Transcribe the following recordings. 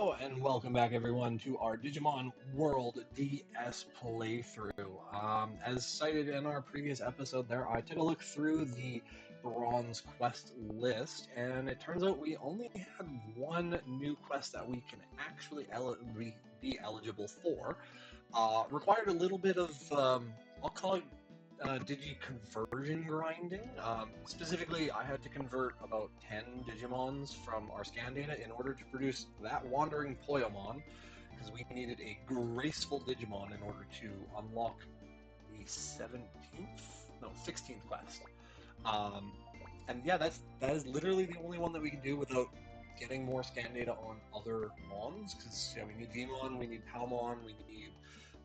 Hello and welcome back everyone to our Digimon World DS playthrough. As cited in our previous episode there, I took a look through the Bronze quest list and it turns out we only had one new quest that we can actually be eligible for. Required a little bit of, I'll call it digi-conversion grinding. Specifically, I had to convert about 10 Digimons from our scan data in order to produce that Wandering Poyomon, because we needed a graceful Digimon in order to unlock the 16th quest. And yeah, that is literally the only one that we can do without getting more scan data on other Mons, because yeah, we need Demon, we need Palmon, we need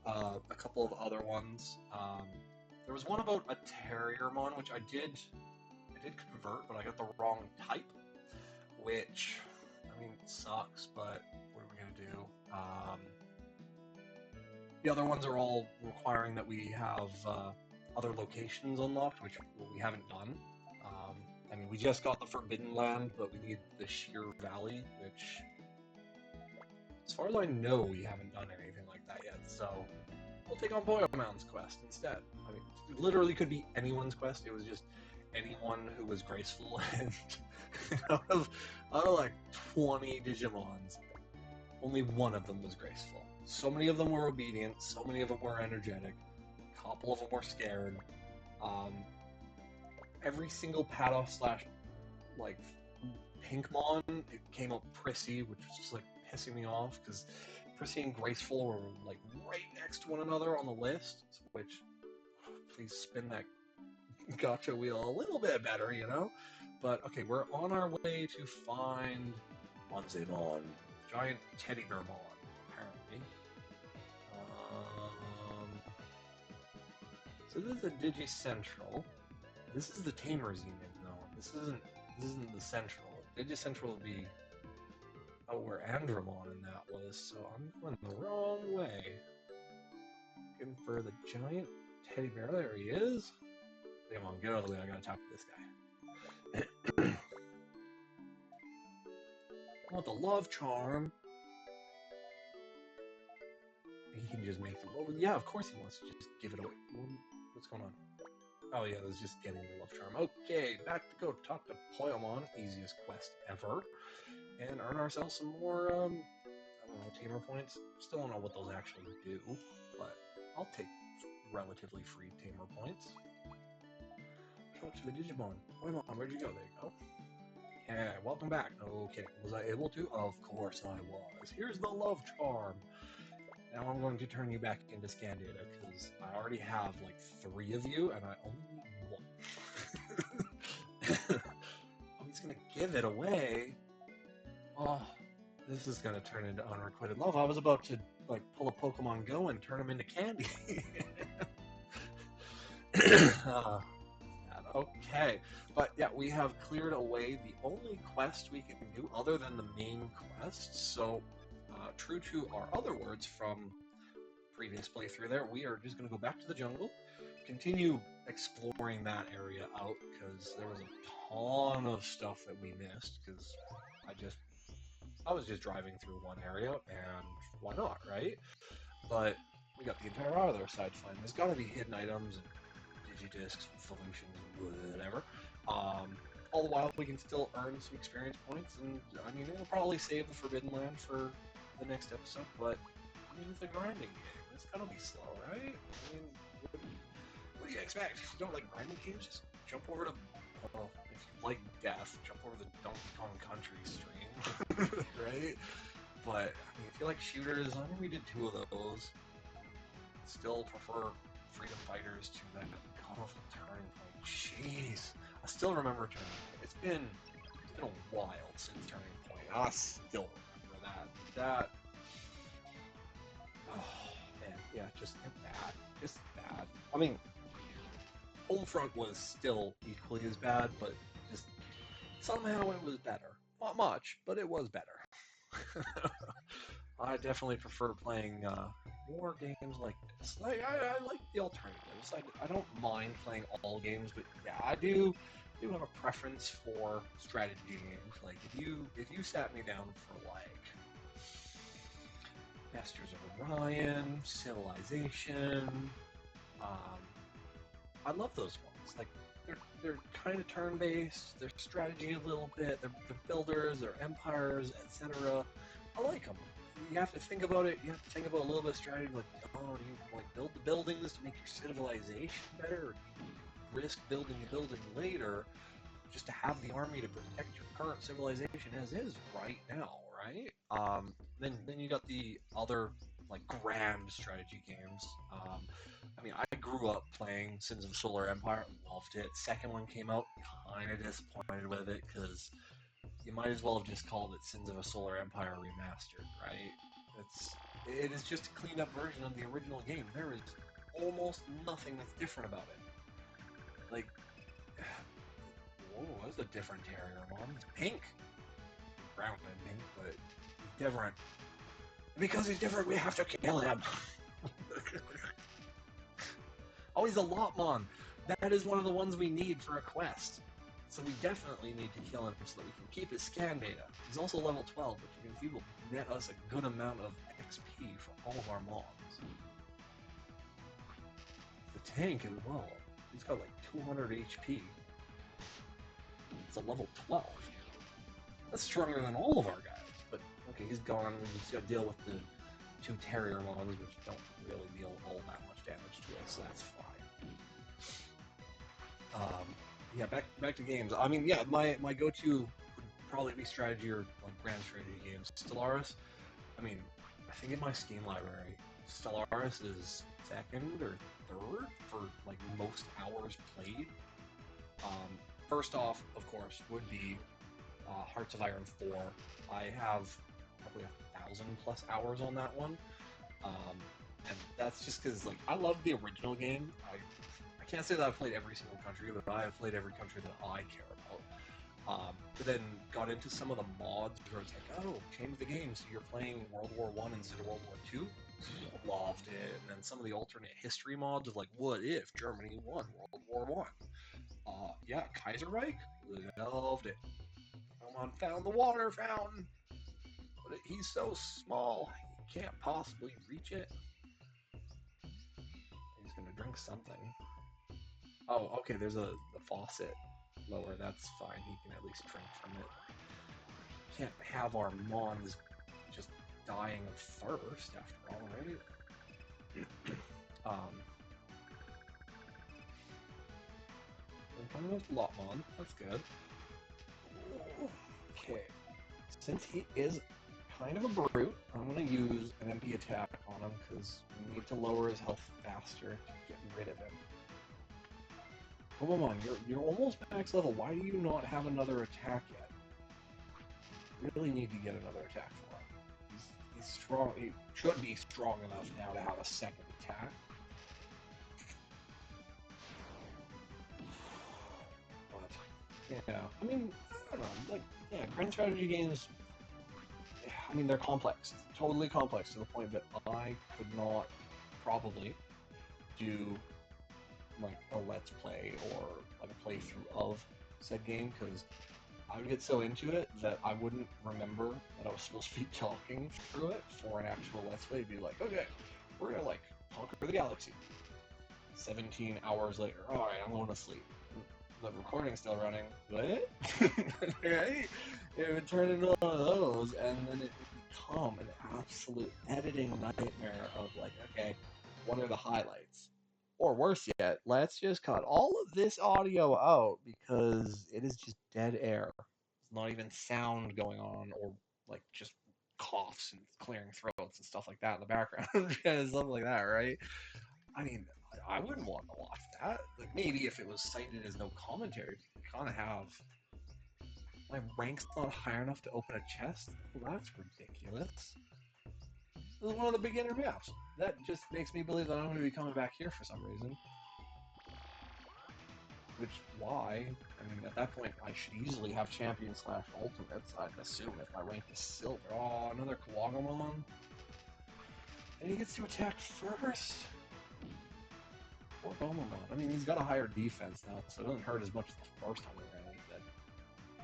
a couple of other ones. There was one about a Terriermon, which I did convert, but I got the wrong type, which, I mean, sucks, but what are we going to do? The other ones are all requiring that we have other locations unlocked, which we haven't done. I mean, we just got the Forbidden Land, but we need the Sheer Valley, which, as far as I know, we haven't done anything like that yet, so we'll take on Poyomon's quest instead. I mean, it literally could be anyone's quest. It was just anyone who was graceful, and out of like 20 Digimons, only one of them was graceful. So many of them were obedient, so many of them were energetic, a couple of them were scared. Every single Padoff slash like Pinkmon, it came up Prissy, which was just like pissing me off because Prissy and Graceful were like right next to one another on the list, which please spin that gotcha wheel a little bit better, you know? But okay, we're on our way to find Monzemon, giant teddy bear mon, apparently. So this is the Digi Central. This is the Tamers Union, though. This isn't the Central. Digi Central would be where Andromon and that was, so I'm going the wrong way. Looking for the giant teddy bear. There he is. Come on, get out of the way. I gotta talk to this guy. I want the love charm. He can just make the. Well, yeah, of course he wants to just give it away. What's going on? Oh yeah, it was just getting the love charm. Okay, back to go talk to Poyomon, easiest quest ever, and earn ourselves some more, I don't know, tamer points. Still don't know what those actually do, but I'll take relatively free tamer points. Talk to the Digimon. Poyomon, where'd you go? There you go. Yeah, welcome back. No kidding. Was I able to? Of course I was. Here's the love charm. Now I'm going to turn you back into scan data because I already have like 3 of you and I only need 1. Oh, he's gonna give it away. Oh, this is gonna turn into unrequited love. I was about to like pull a Pokemon Go and turn him into candy. Okay, but yeah, we have cleared away the only quest we can do other than the main quest. So, true to our other words from previous playthrough there, we are just going to go back to the jungle, continue exploring that area out, because there was a ton of stuff that we missed, because I was just driving through one area, and why not, right? But we got the entire other side to find. There's got to be hidden items and digidiscs, solutions, whatever. All the while, we can still earn some experience points, and I mean, we'll probably save the Forbidden Land for the next episode, but I mean, it's a grinding game. It's gonna be slow, right? I mean, what do you expect? If you don't like grinding games, just jump over to, well, if you like death, jump over to the Donkey Kong Country stream, right? But, I mean, if you like shooters, I think we did 2 of those. Still prefer Freedom Fighters to that god-awful Turning Point. Jeez. I still remember Turning Point. It's been a while since Turning Point. I still remember that. Oh, man. Yeah, just bad. Just bad. I mean, Homefront was still equally as bad, but just somehow it was better. Not much, but it was better. I definitely prefer playing more games like this. Like I like the alternatives. I don't mind playing all games, but yeah, I do have a preference for strategy games. Like if you sat me down for like Masters of Orion, Civilization. Um, I love those ones. Like they're kind of turn-based. They're strategy a little bit. They're builders. They're empires, etc. I like them. You have to think about it. You have to think about a little bit of strategy. Like, oh, do you like build the buildings to make your civilization better, or do you risk building a building later just to have the army to protect your current civilization as is right now, right? Then you got the other like grand strategy games. I mean, I grew up playing Sins of Solar Empire, loved it. Second one came out, kind of disappointed with it because you might as well have just called it Sins of a Solar Empire Remastered, right? It is just a cleaned up version of the original game. There is almost nothing that's different about it. Like, whoa, that's a different Terriermon. It's pink. He's brown and pink, but he's different. Because he's different, we have to kill him. Oh, he's a Lotmon. That is one of the ones we need for a quest. So we definitely need to kill him so that we can keep his scan data. He's also level 12, which means he will net us a good amount of XP for all of our mons. The tank as well. He's got like 200 HP. It's a level 12. That's stronger than all of our guys. But okay, he's gone. We just got to deal with the 2 Terriermons, which don't really deal all that much damage to us, so that's fine. Yeah, back to games. I mean, yeah, my go-to would probably be strategy or like grand strategy games. Stellaris. I mean, I think in my Steam library, Stellaris is second or third for like most hours played. First off, of course, would be Hearts of Iron 4. I have probably 1,000+ hours on that one. And that's just because like I love the original game. I can't say that I've played every single country, but I have played every country that I care about. But then got into some of the mods where it's like, oh, change the game so you're playing World War One instead of World War Two. Loved it. And then some of the alternate history mods of like, what if Germany won World War One? Yeah, Kaiserreich, loved it. Someone found the water fountain, but he's so small, he can't possibly reach it. He's gonna drink something. Oh, okay, there's a faucet lower. That's fine. He can at least drink from it. Can't have our mons just dying of thirst after all, right? I'm coming with Lotmon. That's good. Okay. Since he is kind of a brute, I'm going to use an MP attack on him because we need to lower his health faster to get rid of him. Come on, you're almost max level. Why do you not have another attack yet? You really need to get another attack for him. He's strong. He should be strong enough now to have a second attack. But yeah, I mean, I don't know. Like, yeah, grand strategy games. I mean, they're complex, totally complex to the point that I could not probably do like a let's play or like a playthrough of said game because I would get so into it that I wouldn't remember that I was supposed to be talking through it for an actual let's play. It'd be like, okay, we're gonna like conquer the galaxy. 17 hours later, all right, I'm going to sleep. The recording's still running. What? Right? It would turn into one of those, and then it would become an absolute editing nightmare of like, okay, what are the highlights? Or worse yet, let's just cut all of this audio out because it is just dead air. There's not even sound going on, or like just coughs and clearing throats and stuff like that in the background and stuff like that, right? I mean, I wouldn't want to watch that. Like maybe if it was cited as no commentary, kind of have my rank's not high enough to open a chest. Well, that's ridiculous. This is one of the beginner maps. That just makes me believe that I'm going to be coming back here for some reason. Which, why? I mean, at that point, I should easily have champion slash ultimates, I'd assume, if my rank is silver. Oh, another Kawagamon? And he gets to attack first? Poor Gomamon. I mean, he's got a higher defense now, so it doesn't hurt as much as the first time we ran into that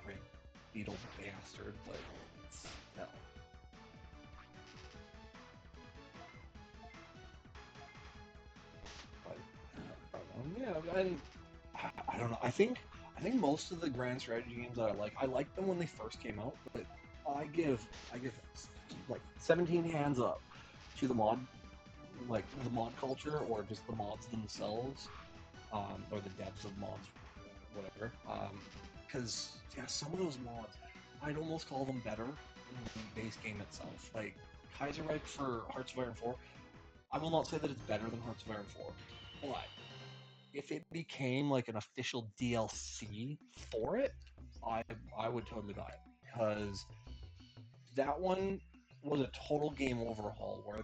big beetle bastard, but still. and I don't know. I think most of the grand strategy games that I liked them when they first came out, but I give like 17 hands up to the mod culture or just the mods themselves, or the devs of mods, whatever. Because yeah, some of those mods, I'd almost call them better than the base game itself. Like Kaiserreich for Hearts of Iron 4, I will not say that it's better than Hearts of Iron 4, but if it became like an official DLC for it, I I would totally buy it because that one was a total game overhaul where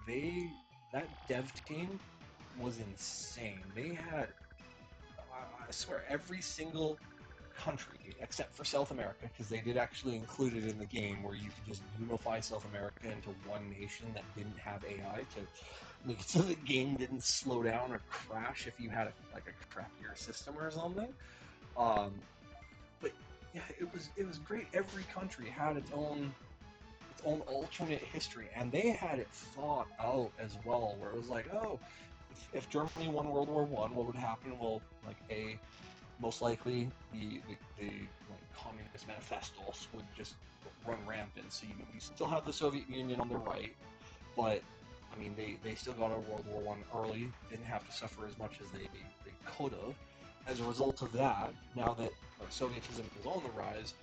that dev team was insane. They had I swear every single country except for South America because they did actually include it in the game where you could just unify South America into one nation that didn't have AI to make it so the game didn't slow down or crash if you had like a crappier system or something. Um, but yeah, it was great. Every country had its own alternate history, and they had it thought out as well. Where it was like, oh, if Germany won World War One, what would happen? Well, like most likely the like communist manifestos would just run rampant. So you still have the Soviet Union on the right, but I mean they still got out of World War One early, didn't have to suffer as much as they could have. As a result of that, now that Sovietism is on the rise,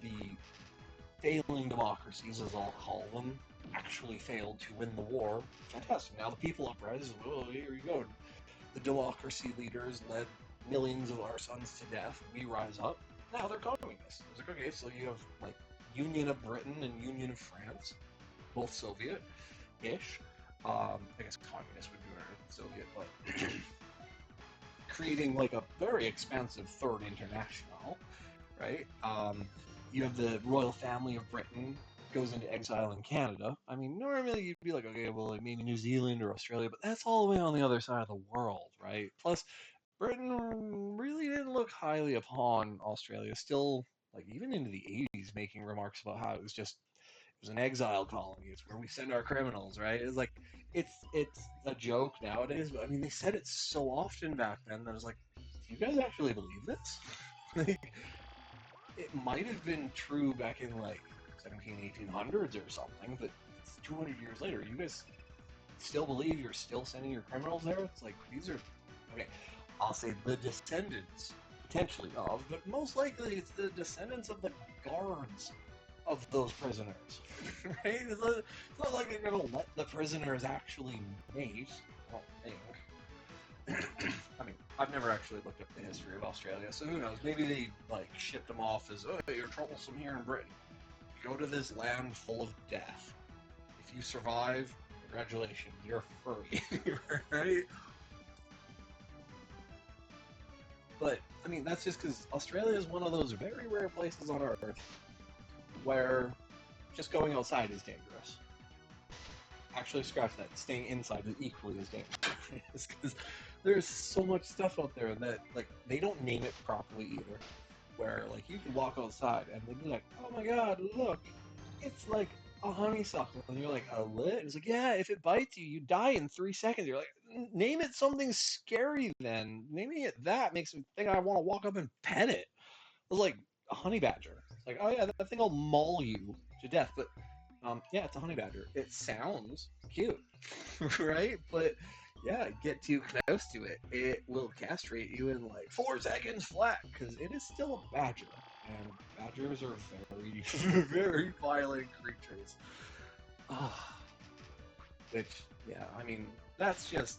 the failing democracies, as I'll call them, actually failed to win the war. Fantastic. Now the people uprise. Well, here you go. The democracy leaders led millions of our sons to death. We rise up. Now they're communists. It's like, okay, so you have like Union of Britain and Union of France, both Soviet-ish. I guess communist would be better than Soviet, but creating like a very expansive third international, right? You have the royal family of Britain goes into exile in Canada. I mean, normally you'd be like, okay, well, like maybe New Zealand or Australia, but that's all the way on the other side of the world, right? Plus, Britain really didn't look highly upon Australia. Still, like even into the '80s, making remarks about how it was an exile colony. It's where we send our criminals, right? It's like it's a joke nowadays, but I mean, they said it so often back then that I was like, do you guys actually believe this? Like, it might have been true back in like 17, 1800s or something, but it's 200 years later. You guys still believe you're still sending your criminals there? It's like, these are, okay, I'll say the descendants, potentially of, but most likely it's the descendants of the guards of those prisoners, right? It's not like they're going to let the prisoners actually mate, I don't think. I mean, I've never actually looked up the history of Australia, so who knows? Maybe they like shipped them off as, oh, you're troublesome here in Britain. Go to this land full of death. If you survive, congratulations, you're free, right? But I mean, that's just because Australia is one of those very rare places on Earth where just going outside is dangerous. Actually, scratch that. Staying inside is equally as dangerous because there's so much stuff out there that like they don't name it properly either. Where like you can walk outside and they'd be like, "Oh my God, look, it's like a honeysuckle," and you're like, "A lit?" It's like, "Yeah, if it bites you, you die in 3 seconds." You're like, "Name it something scary then. Naming it that makes me think I want to walk up and pet it." It was like a honey badger. It's like, "Oh yeah, that thing will maul you to death," but yeah, it's a honey badger. It sounds cute, right? But yeah, get too close to it, it will castrate you in like 4 seconds flat because it is still a badger, and badgers are very, very violent creatures. Ah, which, yeah, I mean, that's just.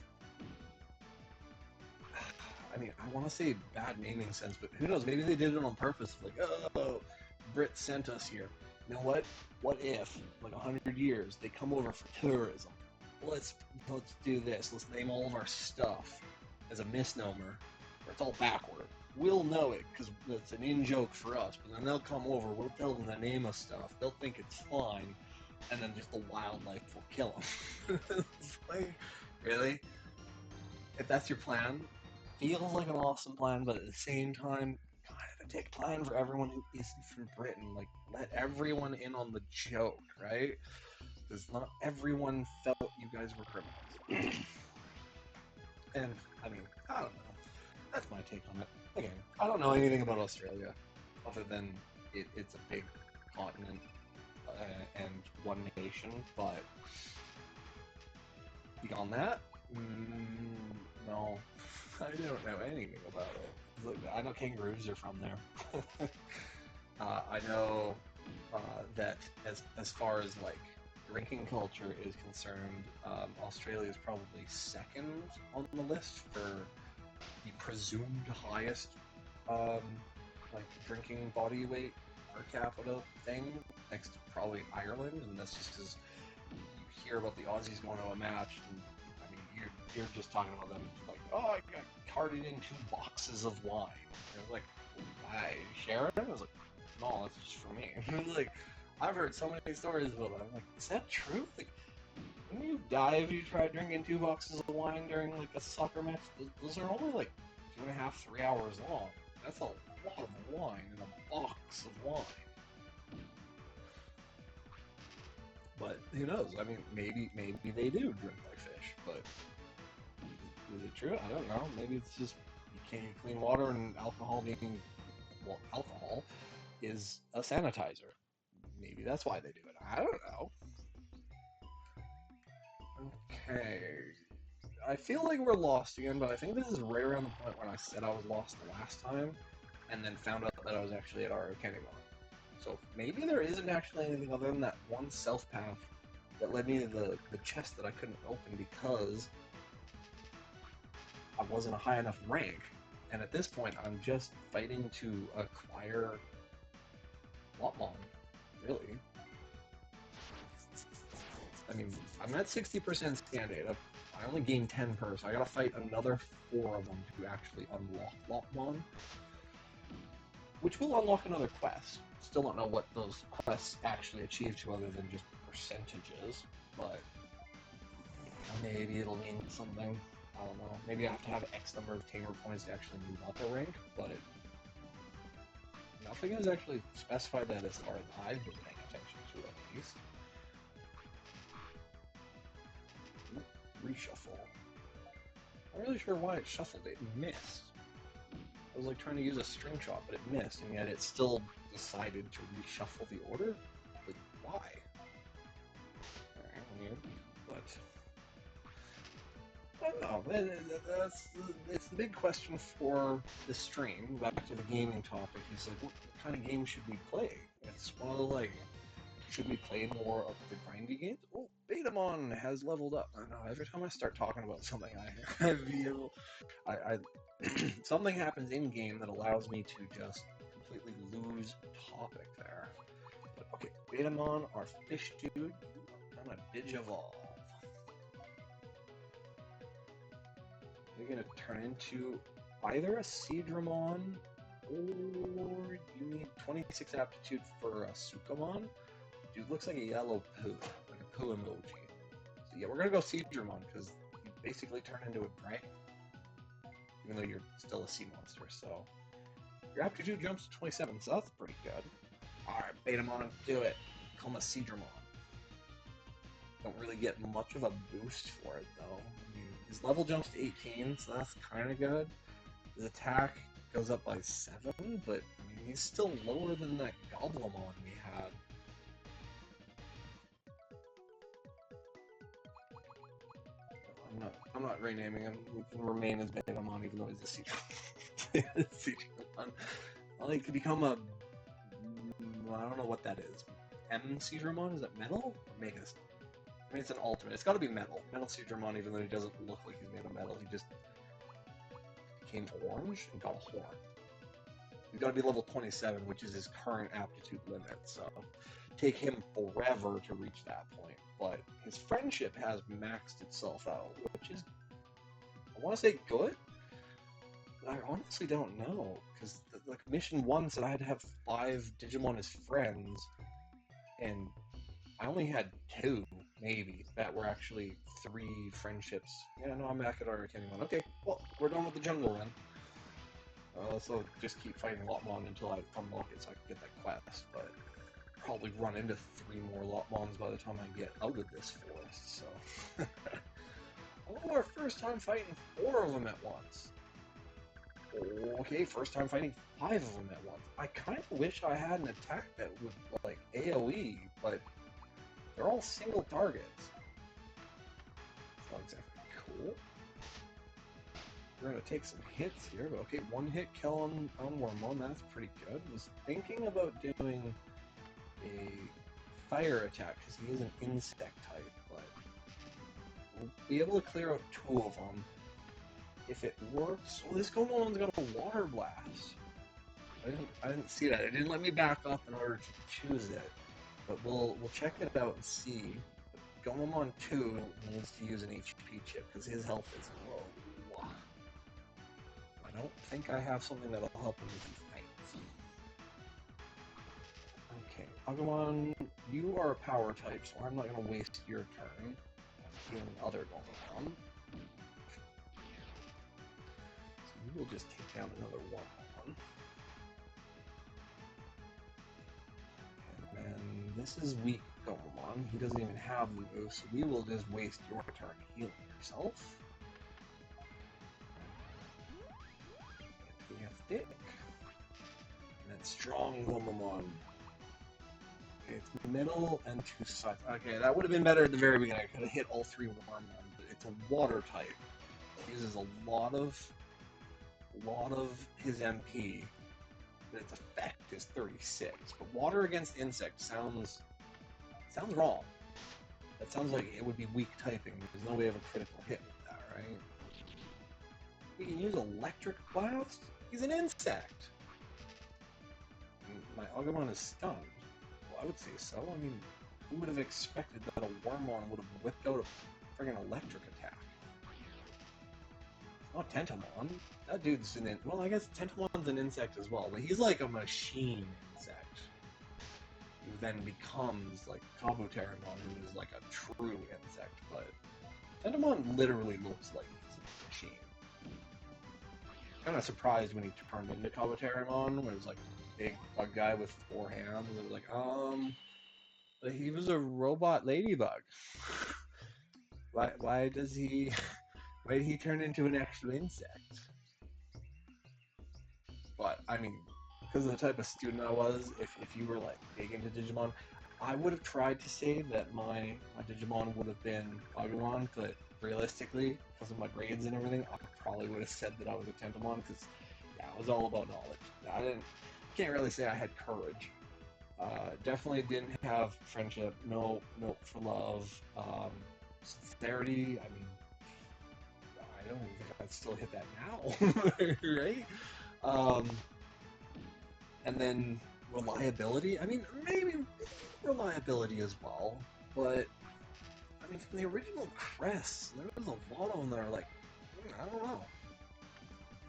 I mean, I want to say bad naming sense, but who knows? Maybe they did it on purpose. Like, oh, Brit sent us here. You know what? What if, like 100 years, they come over for tourism? Let's let's do this. Let's name all of our stuff as a misnomer, where it's all backward. We'll know it because it's an in joke for us. But then they'll come over. We'll tell them the name of stuff. They'll think it's fine, and then just the wildlife will kill them. It's like, really? If that's your plan, feels like an awesome plan, but at the same time, kind of a dick plan for everyone who isn't from Britain. Like, let everyone in on the joke, right? Because not everyone felt you guys were criminals. And, I mean, I don't know. that's my take on it. Again, I don't know anything about Australia, other than it's a big continent and one nation, but beyond that, no, I don't know anything about it. Look, I know kangaroos are from there. I know that as far as like drinking culture is concerned, Australia is probably second on the list for the presumed highest like drinking body weight per capita thing, next to probably Ireland, and that's just because you hear about the Aussies going to a match, and I mean you're just talking about them like, oh, I got carted in 2 boxes of wine. And I was like, why, Sharon? I was like, no, that's just for me. Like, I've heard so many stories about that. I'm like, is that true? Like, wouldn't you die if you tried drinking 2 boxes of wine during like a soccer match? Those are only like 2.5, 3 hours long. That's a lot of wine in a box of wine. But who knows? I mean, maybe they do drink like fish, but is it true? I don't know. Maybe it's just you can't get clean water, and alcohol is a sanitizer. Maybe that's why they do it. I don't know. Okay. I feel like we're lost again, but I think this is right around the point when I said I was lost the last time, and then found out that I was actually at Kenimon. So maybe there isn't actually anything other than that one self path that led me to the chest that I couldn't open because I wasn't a high enough rank. And at this point, I'm just fighting to acquire Lopmon, really. I mean, I'm at 60% scan data. I only gained 10 per, so I gotta fight another 4 of them to actually unlock Lopmon, which will unlock another quest. Still don't know what those quests actually achieve to other than just percentages, but maybe it'll mean something. I don't know. Maybe I have to have X number of tamer points to actually move up a rank, but nothing is actually specified that as far as I've been paying attention to, at least. Reshuffle. I'm not really sure why it shuffled. It missed. I was like trying to use a string shot, but it missed, and yet it still decided to reshuffle the order. Like, why? Weird, but I don't know. It's the big question for the stream. Back to the gaming topic. Is like, what kind of game should we play? It's one of the like, should we play more of the grindy games? Oh, Betamon has leveled up. I don't know. Every time I start talking about something, I something happens in game that allows me to just completely lose topic there. But okay, Betamon, our fish dude, I'm gonna Digivolve. You're gonna turn into either a Seadramon or you need 26 aptitude for a Sukamon. Dude looks like a yellow poo, like a poo emoji. So yeah, we're gonna go Seadramon because you basically turn into a dragon, even though you're still a sea monster. So your aptitude jumps to 27, so that's pretty good. All right, Betamon, do it. Become a Seadramon. Don't really get much of a boost for it though. I mean, his level jumps to 18, so that's kind of good. His attack goes up by 7, but I mean, he's still lower than that Goblimon we had. I'm not renaming him. He can remain as Betamon even though he's a Seadramon. Well, he could become a... I don't know what that is. M Seadramon? Is that metal? Or Mega? I mean, it's an alternate. It's got to be metal. Metal Seadramon, even though he doesn't look like he's made of metal. He just became orange and got a horn. He's got to be level 27, which is his current aptitude limit. So take him forever to reach that point. But his friendship has maxed itself out, which is, I want to say, good. But I honestly don't know, because like mission 1 said I had to have 5 Digimon as friends, and I only had 2, maybe, that were actually 3 friendships. Yeah, no, I'm back at our Kenimon. Okay, well, we're done with the jungle then. So just keep fighting Lopmon until I unlock it so I can get that quest, but probably run into 3 more Lopmons by the time I get out of this forest, so... Oh, our first time fighting 4 of them at once. Okay, first time fighting 5 of them at once. I kind of wish I had an attack that would, like, AoE, but they're all single targets. It's not exactly cool. We're gonna take some hits here, but okay, one hit kill on Wormhole, that's pretty good. Was thinking about doing a fire attack, because he is an insect type, but we'll be able to clear out 2 of them. If it works, well, this Gomon's got a water blast. I didn't see that. It didn't let me back up in order to choose it. But we'll check it out and see. Gomamon 2 needs to use an HP chip because his health is low. I don't think I have something that'll help him if he fights. Okay, Agumon, you are a power type, so I'm not going to waste your turn healing other Gomamon. So you will just take down another Wormhole. And this is weak Gomamon. He doesn't even have the move, so we will just waste your turn healing yourself. And we have Dick. And then strong Gomamon. Okay, it's middle and 2 sides. Okay, that would have been better at the very beginning. I could have hit all 3 Wormhole, but it's a water type. It uses a lot of his MP. But its effect is 36. But water against insect sounds wrong. That sounds like it would be weak typing. There's no way of a critical hit with that, right? We can use electric blast? He's an insect! And my Agumon is stunned. Well, I would say so. I mean, who would have expected that a Wormon would have whipped out a friggin' electric attack? It's not Tentomon. That dude's an well, I guess Tentomon's an insect as well, but he's like a machine insect. Who then becomes like Kabuterimon, who is like a true insect, but Tentomon literally looks like he's a machine. Kind of surprised when he turned into Kabuterimon, where it was like a big bug guy with 4 hands. It was like, but he was a robot ladybug. Why does he? Why did he turn into an actual insect? But I mean, because of the type of student I was, if you were like big into Digimon, I would have tried to say that my Digimon would have been Agumon, but realistically, because of my grades and everything, I probably would have said that I was a Tentomon, because yeah, it was all about knowledge. Can't really say I had courage. Definitely didn't have friendship. No milk for love. Sincerity. I mean, I don't even think I'd still hit that now, right? Um, and then reliability. I mean, maybe reliability as well, but I mean, from the original crests, there was a lot of them that are like, I don't know,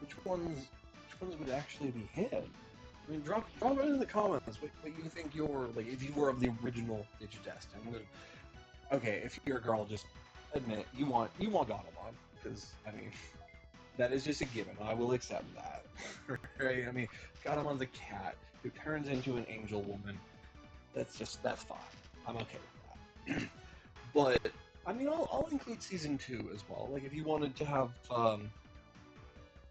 which ones would actually be hit. I mean, drop it in the comments what you think your like if you were of the original Digidestined. Okay, if you're a girl, just admit it. You want Gauntlemon, because I mean that is just a given. I will accept that. Right? I mean, Gauntlemon's a cat who turns into an angel woman. That's fine. I'm okay with that. But I mean, I'll include season 2 as well. Like if you wanted to have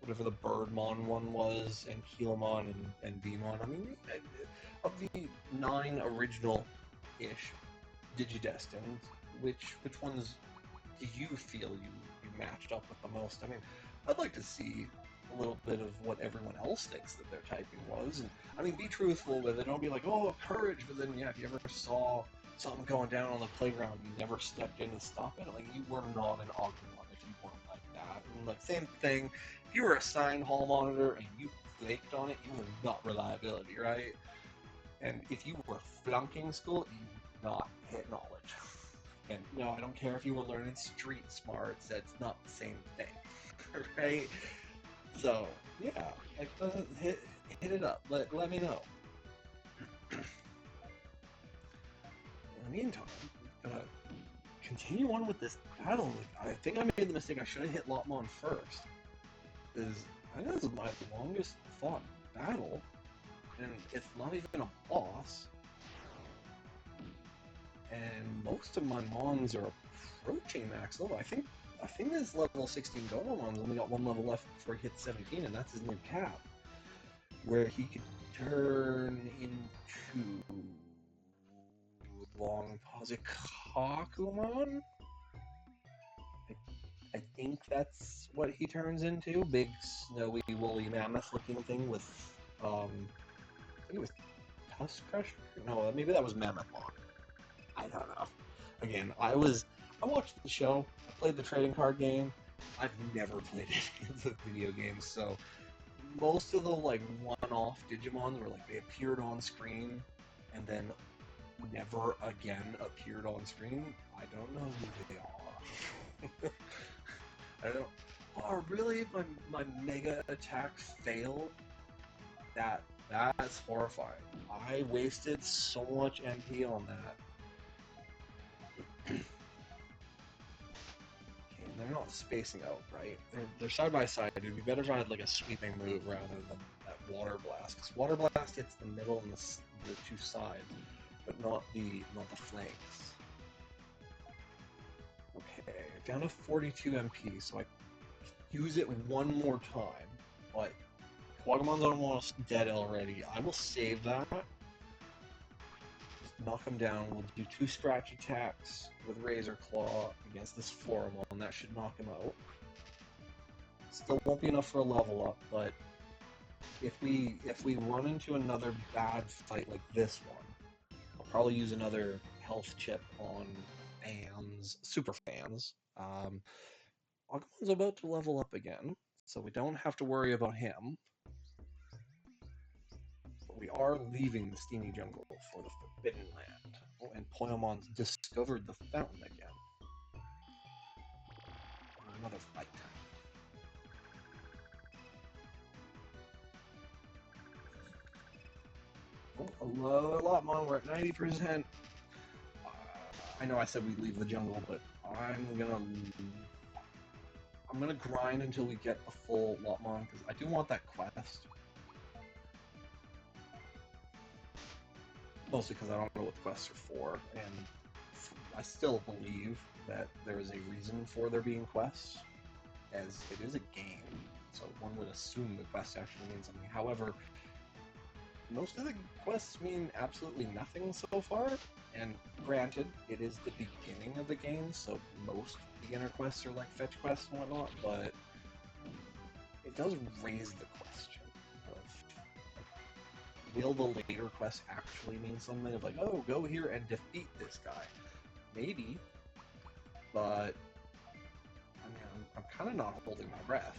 whatever the Birdmon one was, and Keelamon and Beamon. I mean, of the 9 original-ish Digidestins, which ones do you feel you matched up with the most? I mean, I'd like to see a little bit of what everyone else thinks that their typing was. And I mean, be truthful with it. Don't be like, oh, courage. But then, yeah, if you ever saw something going down on the playground, you never stepped in to stop it. Like, you were not an Agumon if you weren't like that. And like, same thing. If you were assigned hall monitor and you flaked on it, you were not reliability, right? And if you were flunking school, you would not hit knowledge. And no, I don't care if you were learning street smarts. That's not the same thing, right? So yeah, like, hit it up. Let me know. In the meantime, I'm gonna continue on with this battle. Like, I think I made the mistake. I should have hit Lotmon first, because I think this is my longest fought battle, and it's not even a boss. And most of my mons are approaching max level. I think I think this level 16 Goemon's only got one level left before he hits 17, and that's his new cap, where he could turn into long pause Kakumon. I think that's what he turns into. Big, snowy, woolly, mammoth-looking thing with, I think it was Tusk Crusher? No, maybe that was Mammothmon. I don't know. Again, I watched the show, I played the trading card game. I've never played any of the video games, so most of the like one-off Digimons were like they appeared on screen and then never again appeared on screen. I don't know who they are. I don't. Oh, really? My mega attack failed? That's horrifying. I wasted so much MP on that. Okay, and they're not spacing out, right? They're side by side. It'd be better if I had like a sweeping move rather than that water blast. Because water blast hits the middle and the two sides, but not the flanks. Okay, down to 42 MP, so I use it one more time, but Quagumon's almost dead already. I will save that. Just knock him down. We'll do 2 scratch attacks with Razor Claw against this Floramon. That should knock him out. Still won't be enough for a level up, but if we run into another bad fight like this one, I'll probably use another health chip on super fans. Agumon's about to level up again, so we don't have to worry about him. But we are leaving the Steamy Jungle for the Forbidden Land. Oh, and Poyamon's discovered the fountain again. Another fight. Oh, another Lotmon, we're at 90%. I know I said we'd leave the jungle, but I'm gonna grind until we get the full Lotmon, because I do want that quest. Mostly because I don't know what the quests are for, and I still believe that there is a reason for there being quests, as it is a game, so one would assume the quest actually means something. However, most of the quests mean absolutely nothing so far, and granted, it is the beginning of the game, so most beginner quests are like fetch quests and whatnot, but it does raise the question of, will the later quests actually mean something? Of like, oh, go here and defeat this guy. Maybe, but I mean, I'm kind of not holding my breath.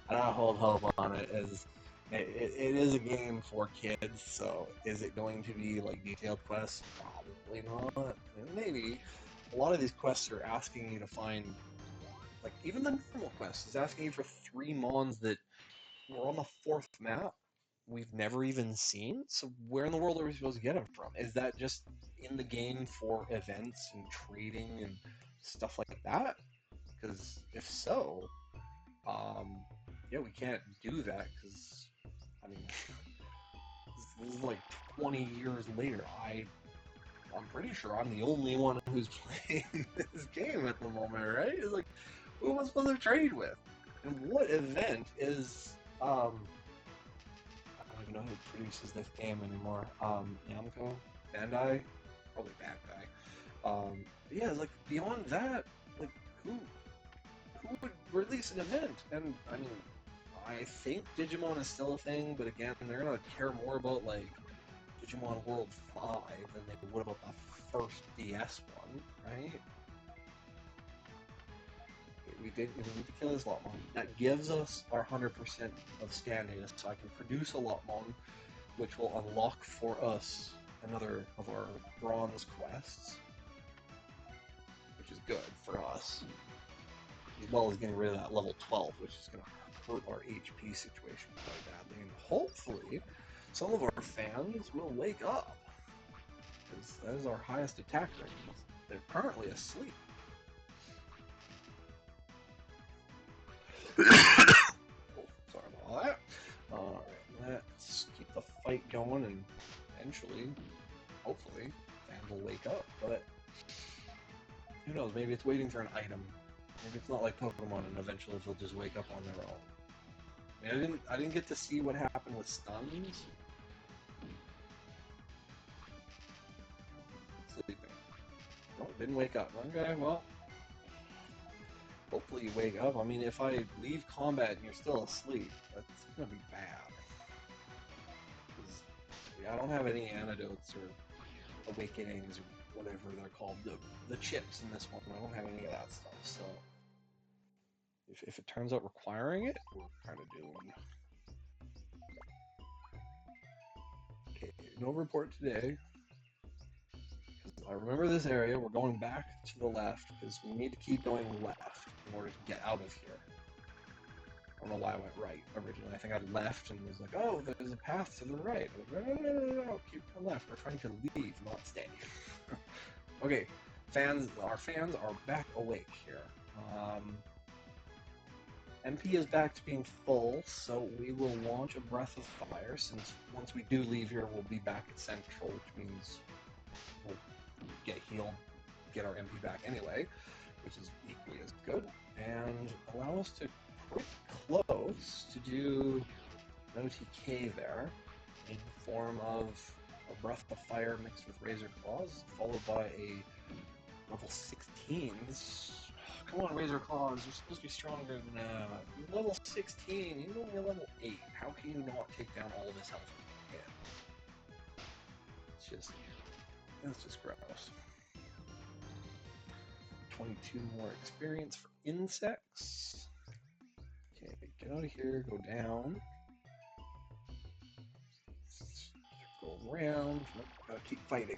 I don't hold hope on it, as it is a game for kids, so is it going to be like detailed quests? Probably not. Maybe. A lot of these quests are asking you to find, like, even the normal quest is asking you for 3 mons that were on the 4th map we've never even seen. So where in the world are we supposed to get them from? Is that just in the game for events and trading and stuff like that? Because if so, yeah, we can't do that because, I mean, this is like 20 years later. I'm pretty sure I'm the only one who's playing this game at the moment, right? It's like, who am I supposed to trade with? And what event is, I don't even know who produces this game anymore. Namco? Bandai? Probably Bandai. Yeah, like, beyond that, like, who would release an event? And, I mean, I think Digimon is still a thing, but again, they're gonna care more about like Digimon World 5 than they would about the first DS one, right? We need to kill this Lotmon. That gives us our 100% of standing, so I can produce a Lotmon, which will unlock for us another of our bronze quests, which is good for us, as well as getting rid of that level 12, which is going to hurt our HP situation quite badly, and hopefully some of our fans will wake up, because that is our highest attack rating. They're currently asleep. Oh, sorry about that. Alright, let's keep the fight going, and eventually, hopefully, fans will wake up, but Who knows? Maybe it's waiting for an item. Maybe it's not like Pokemon, and eventually they'll just wake up on their own. I mean, I didn't get to see what happened with stuns. Sleeping. Oh, didn't wake up. Okay, well, hopefully you wake up. I mean, if I leave combat and you're still asleep, that's gonna be bad. 'Cause, yeah, I don't have any antidotes or awakenings or whatever they're called. The chips in this one, I don't have any of that stuff. So if it turns out requiring it, we're kind of doomed. Okay, no report today. I remember this area. We're going back to the left because we need to keep going left in order to get out of here. I don't know why I went right originally. I think I left and was like, oh, there's a path to the right. I was like, no, keep going left. We're trying to leave, not stay. Okay, our fans are back awake here. MP is back to being full, so we will launch a Breath of Fire, since once we do leave here, we'll be back at Central, which means we'll get healed, get our MP back anyway, which is equally as good, and allow us to pretty close to do an OTK there, in the form of a Breath of Fire mixed with Razor Claws, followed by a level 16s. Come on, Razor Claws, you're supposed to be stronger than that. You're level 16, you're only level 8. How can you not take down all of this health again? It's just gross. 22 more experience for insects. Okay, get out of here, go down. Go around. Nope, gotta keep fighting.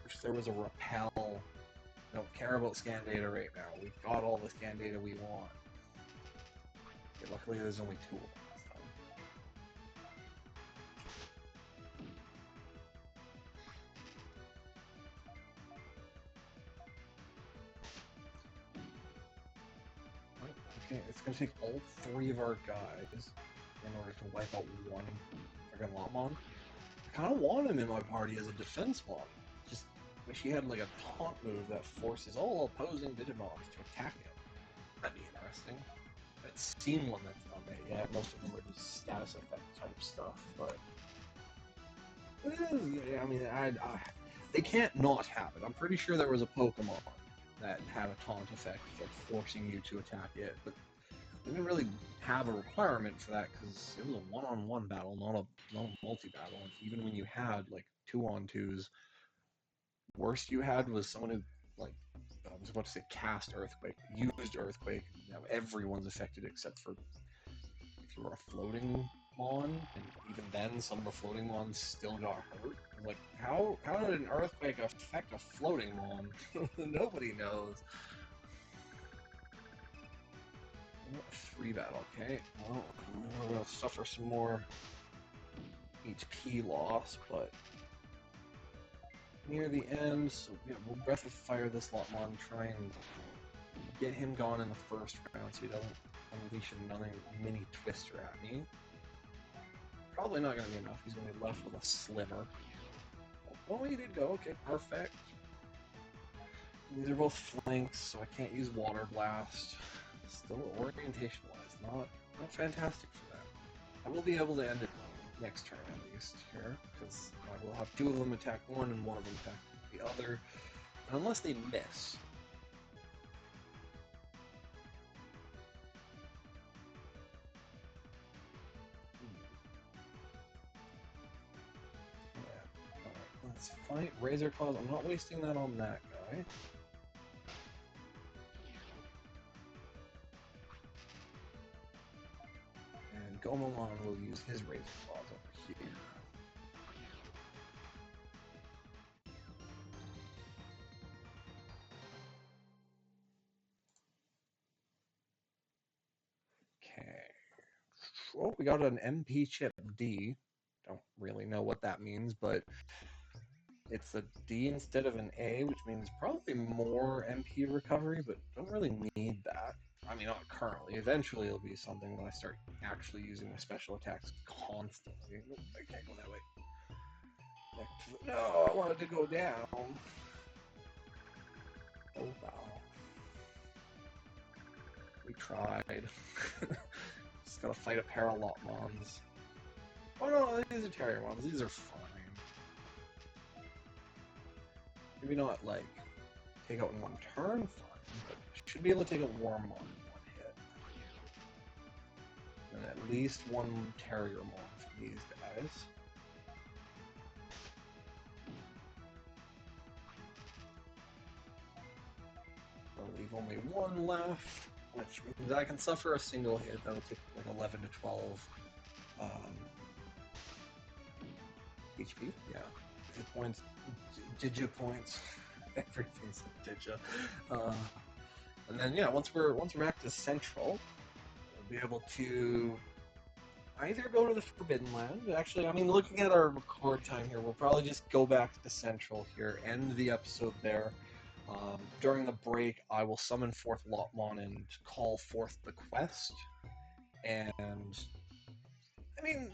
Wish there was a repel. Don't care about scan data right now. We've got all the scan data we want. Okay, luckily there's only 2 of them this time. Okay, it's gonna take all 3 of our guys in order to wipe out one friggin' Lopmon. I kinda want him in my party as a defense mon. Just wish he had like a taunt move that forces all opposing Digimons to attack him. That'd be interesting. I've seen one that's done that yet. Most of them are just status effect type stuff, but yeah, I mean, they can't not have it. I'm pretty sure there was a Pokemon that had a taunt effect, like forcing you to attack it, but they didn't really have a requirement for that because it was a one-on-one battle, not a multi-battle. And even when you had like 2-on-2s, worst you had was someone who, like, I was about to say cast Earthquake, used Earthquake. Now everyone's affected except for if you were a floating mon, and even then some of the floating mons still got hurt. Like, how did an Earthquake affect a floating mon? Nobody knows. 3 battle, okay. Well, we're gonna suffer some more HP loss, but near the end, so yeah, we'll Breath of Fire this Lotmon, try and get him gone in the first round so he doesn't unleash another mini twister at me. Probably not going to be enough. He's going to be left with a sliver. Oh, he did go. Okay, perfect. These are both flanks, so I can't use Water Blast. Still, orientation-wise, not fantastic for that. I will be able to end it next turn at least here, because I will have 2 of them attack one and 1 of them attack the other, unless they miss. Let's fight Razor Claws. I'm not wasting that on that guy. And Gomamon will use his Razor Claws over here. Okay. Oh, we got an MP chip D. Don't really know what that means, but it's a D instead of an A, which means probably more MP recovery, but don't really need that. I mean, not currently. Eventually it'll be something when I start actually using my special attacks constantly. I can't go that way. No, I wanted to go down. tried. Just gotta fight a pair of Lopmons. Oh no, these are Terriermons. These are fine. Maybe not like take out in one turn, fine, but should be able to take a Wormmon in one hit. And at least one Terriermon from these guys. I'll leave only one left, which means I can suffer a single hit. That'll take like 11 to 12 HP. Yeah, hit points, Digi points, everything's a Digi. And then yeah, once we're back to Central, we'll be able to either go to the Forbidden Land. Actually, I mean, looking at our record time here, we'll probably just go back to Central here, end the episode there. During the break, I will summon forth Lopmon and call forth the quest. And I mean,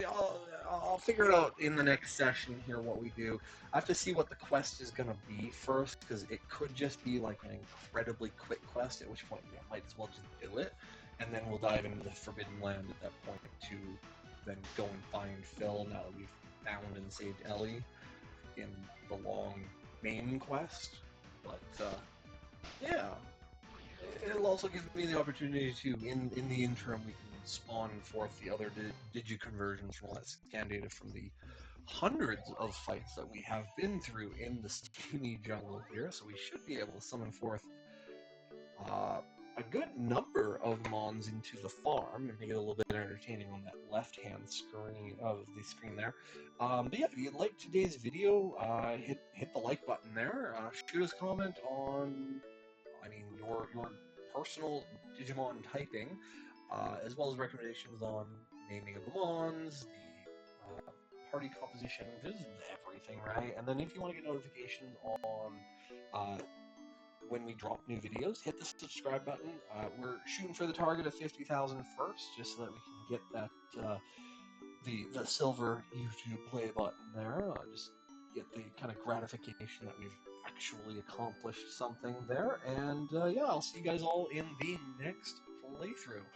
I'll figure it out in the next session here what we do. I have to see what the quest is going to be first, because it could just be like an incredibly quick quest, at which point we might as well just do it. And then we'll dive into the Forbidden Land at that point to then go and find Phil now that we've found and saved Ellie in the long main quest. But yeah, it'll also give me the opportunity to, in the interim, we can spawn forth the other digi-conversions from all that scan data from the hundreds of fights that we have been through in the steamy jungle here, so we should be able to summon forth a good number of mons into the farm and make it a little bit entertaining on that left-hand screen of the screen there. But yeah, if you like today's video, hit the like button there. Shoot us a comment on, I mean, your personal Digimon typing, as well as recommendations on naming of the mons, the party composition, just everything, right? And then if you want to get notifications on when we drop new videos, hit the subscribe button. We're shooting for the target of 50,000 first, just so that we can get that the silver YouTube play button there. Just get the kind of gratification that we've actually accomplished something there. And yeah, I'll see you guys all in the next playthrough.